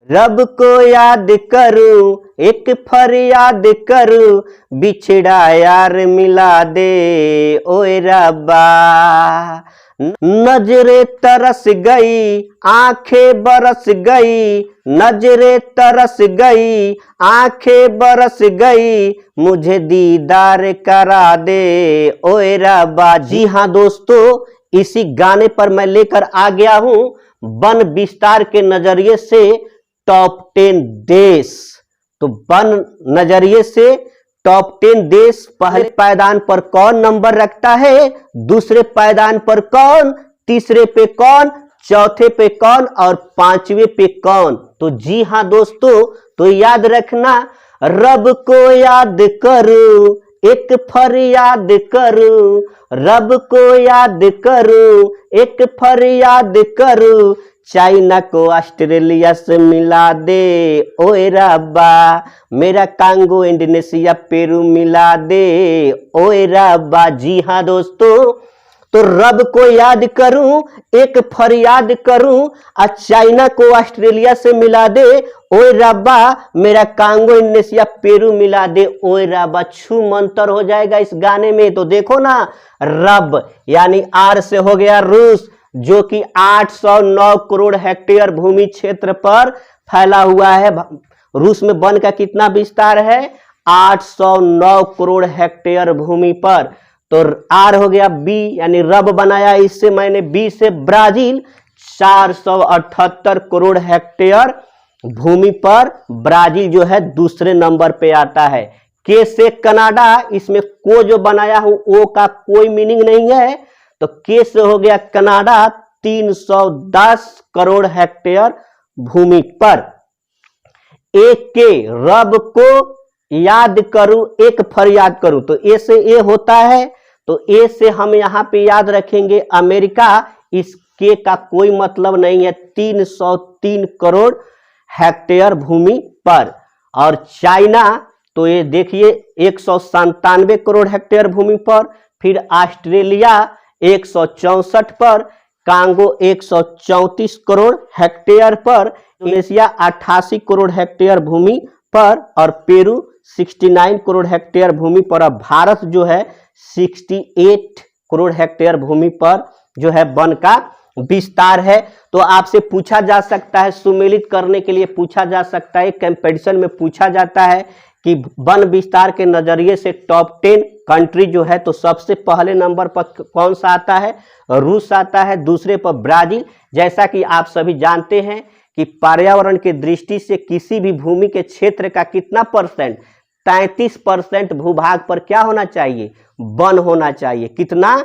रब को याद करूं, एक फरियाद करूं, बिछड़ा यार मिला दे ओए रब्बा। नजरे तरस गई, आंखें बरस गई, नजरे तरस गई, आंखें बरस गई, मुझे दीदार करा दे ओए रब्बा। जी हाँ दोस्तों, इसी गाने पर मैं लेकर आ गया हूं वन विस्तार के नजरिए से टॉप 10 देश। तो वन नजरिए से टॉप 10 देश पहले पायदान पर कौन नंबर रखता है, दूसरे पायदान पर कौन, तीसरे पे कौन, चौथे पे कौन और पांचवे पे कौन। तो जी हां दोस्तों, तो याद रखना, रब को याद करूं, एक फरियाद करूं, रब को याद करूं, एक फरियाद करूं, चाइना को ऑस्ट्रेलिया से मिला दे ओए रब्बा, मेरा कांगो इंडोनेशिया पेरू मिला दे ओए रब्बा। जी हाँ दोस्तों, तो रब को याद करूं, एक फरियाद करूं, और चाइना को ऑस्ट्रेलिया से मिला दे ओए रब्बा, मेरा कांगो इंडोनेशिया पेरू मिला दे ओए रब्बा। छू मंतर हो जाएगा इस गाने में। तो देखो ना, रब यानी आर से हो गया रूस, जो कि 809 करोड़ हेक्टेयर भूमि क्षेत्र पर फैला हुआ है। रूस में वन का कितना विस्तार है, 809 करोड़ हेक्टेयर भूमि पर। तो आर हो गया बी, यानी रब बनाया इससे मैंने बी से ब्राजील, 478 करोड़ हेक्टेयर भूमि पर ब्राजील जो है दूसरे नंबर पे आता है। के से कनाडा, इसमें को जो बनाया हूं ओ का कोई मीनिंग नहीं है, तो के से हो गया कनाडा, 310 करोड़ हेक्टेयर भूमि पर। एक के रब को याद करूं, एक फरियाद करूं, तो ए से ए होता है, तो ए से हम यहां पे याद रखेंगे अमेरिका, इस के का कोई मतलब नहीं है, 303 करोड़ हेक्टेयर भूमि पर। और चाइना, तो ये देखिए 197 करोड़ हेक्टेयर भूमि पर। फिर ऑस्ट्रेलिया 164 पर, कांगो 134 करोड़ हेक्टेयर पर, इंडोनेशिया 88 करोड़ हेक्टेयर भूमि पर, और पेरू 69 करोड़ हेक्टेयर भूमि पर। और भारत जो है 68 करोड़ हेक्टेयर भूमि पर जो है वन का विस्तार है। तो आपसे पूछा जा सकता है, सुमेलित करने के लिए पूछा जा सकता है, कंपटीशन में पूछा जाता है कि वन विस्तार के नजरिए से टॉप 10 कंट्री जो है, तो सबसे पहले नंबर पर कौन सा आता है, रूस आता है, दूसरे पर ब्राजील। जैसा कि आप सभी जानते हैं कि पर्यावरण की दृष्टि से किसी भी भूमि के क्षेत्र का कितना परसेंट, 33% भूभाग पर क्या होना चाहिए, वन होना चाहिए। कितना,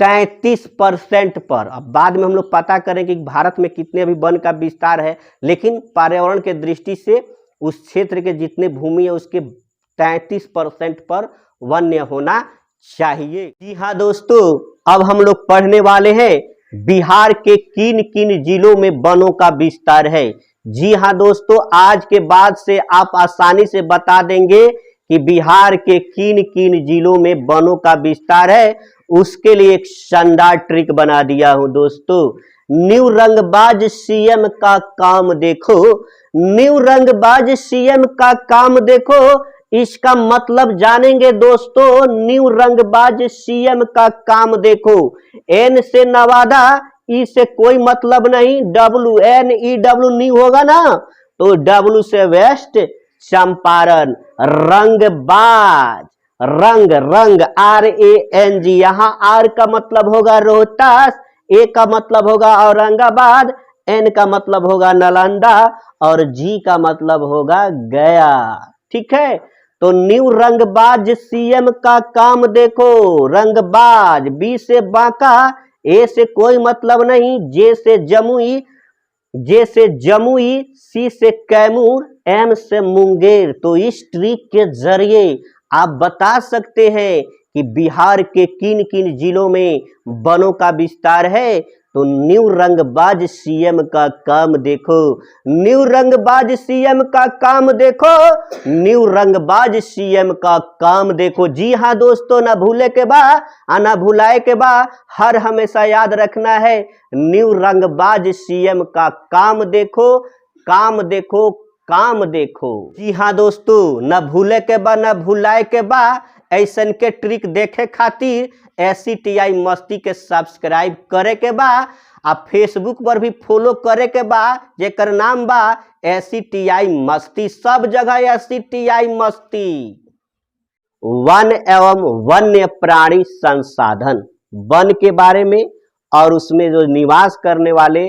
33% पर। अब बाद में हम लोग पता करेंगे कि भारत में कितने अभी वन का विस्तार है, लेकिन पर्यावरण के दृष्टि से उस क्षेत्र के जितने भूमि है उसके 33% पर वन्य होना चाहिए। जी हाँ दोस्तों, अब हम लोग पढ़ने वाले हैं बिहार के किन किन जिलों में वनों का विस्तार है। जी हाँ दोस्तों, आज के बाद से आप आसानी से बता देंगे कि बिहार के किन किन जिलों में वनों का विस्तार है। उसके लिए एक शानदार ट्रिक बना दिया हूं दोस्तों। न्यू रंगबाज सीएम का काम देखो, न्यू रंगबाज सीएम का काम देखो, इसका मतलब जानेंगे दोस्तों। न्यू रंगबाज सीएम का काम देखो, एन से नवादा, ई से कोई मतलब नहीं, WNEW न्यू होगा ना, तो W से वेस्ट चंपारण। रंगबाज, रंग रंग RANG, यहां आर का मतलब होगा रोहतास, ए का मतलब होगा औरंगाबाद, एन का मतलब होगा नालंदा और जी का मतलब होगा गया। ठीक है, तो न्यू रंगबाज सीएम का काम देखो। रंगबाज, बी से बांका, ए से कोई मतलब नहीं, जे से जमुई, जे से जमुई, सी से कैमूर, एम से मुंगेर। तो इस ट्रिक के जरिए आप बता सकते हैं कि बिहार के किन किन जिलों में वनों का विस्तार है। तो न्यू रंगबाज सीएम का काम देखो, न्यू रंगबाज सीएम का काम देखो, न्यू रंगबाज सीएम का काम देखो। जी हाँ दोस्तों, ना भूले के बा ना भुलाए के बा, हर हमेशा याद रखना है न्यू रंगबाज सीएम का काम देखो। काम देखो, काम देखो। जी हाँ दोस्तों, न भूले के बा न भुलाए के बा, ऐसन के ट्रिक देखे खातिर ACTI मस्ती के सब्सक्राइब करे के बा, आ फेसबुक पर भी फॉलो करे के बा, जेकर नाम बा ACTI मस्ती। सब जगह ACTI मस्ती। वन एवं वन्य प्राणी संसाधन, वन के बारे में और उसमें जो निवास करने वाले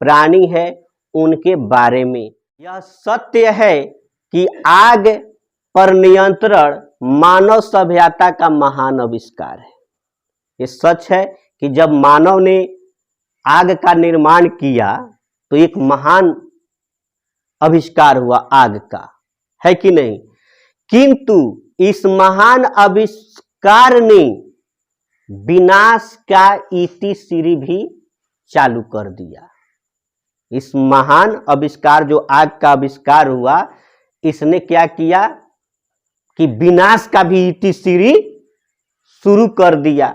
प्राणी है उनके बारे में। यह सत्य है कि आग पर नियंत्रण मानव सभ्यता का महान आविष्कार है। ये सच है कि जब मानव ने आग का निर्माण किया तो एक महान आविष्कार हुआ आग का, है कि नहीं। किंतु इस महान आविष्कार ने विनाश का इतिश्री भी चालू कर दिया। इस महान आविष्कार जो आग का आविष्कार हुआ, इसने क्या किया कि विनाश का भी इतिश्री शुरू कर दिया।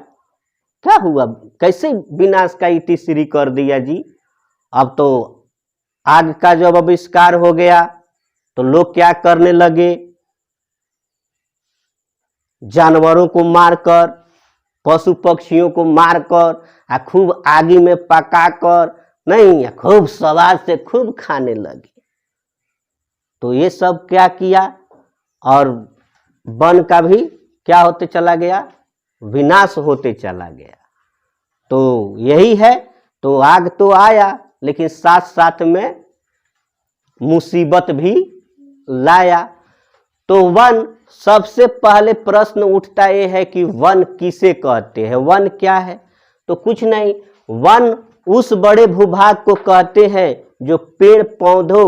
क्या हुआ, कैसे विनाश का इतिश्री कर दिया जी। अब तो आग का जब आविष्कार हो गया तो लोग क्या करने लगे, जानवरों को मारकर, पशु पक्षियों को मारकर खूब आगी में पकाकर नहीं, खूब स्वाद से खूब खाने लगे। तो ये सब क्या किया, और वन का भी क्या होते चला गया, विनाश होते चला गया। तो यही है, तो आग तो आया लेकिन साथ साथ में मुसीबत भी लाया। तो वन, सबसे पहले प्रश्न उठता ये है कि वन किसे कहते हैं। वन क्या है, तो कुछ नहीं, वन उस बड़े भूभाग को कहते हैं जो पेड़ पौधों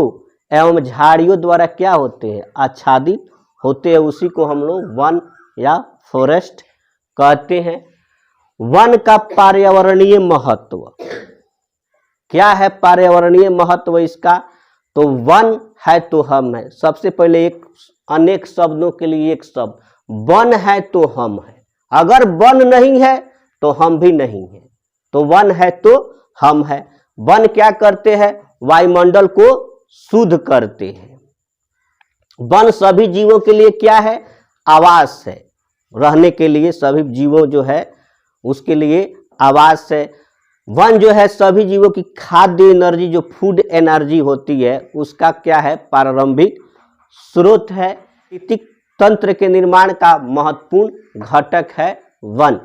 एवं झाड़ियों द्वारा क्या होते हैं, आच्छादित होते हैं। उसी को हम लोग वन या फॉरेस्ट कहते हैं। वन का पर्यावरणीय महत्व क्या है, पर्यावरणीय महत्व इसका, तो वन है तो हम है। सबसे पहले एक अनेक शब्दों के लिए एक शब्द, वन है तो हम है। अगर वन नहीं है तो हम भी नहीं है, तो वन है तो हम है। वन क्या करते हैं, वायुमंडल को शुद्ध करते हैं। वन सभी जीवों के लिए क्या है, आवास है, रहने के लिए सभी जीवों जो है उसके लिए आवास है। वन जो है सभी जीवों की खाद्य एनर्जी, जो फूड एनर्जी होती है, उसका क्या है, प्रारंभिक स्रोत है। पारिस्थितिक तंत्र के निर्माण का महत्वपूर्ण घटक है वन।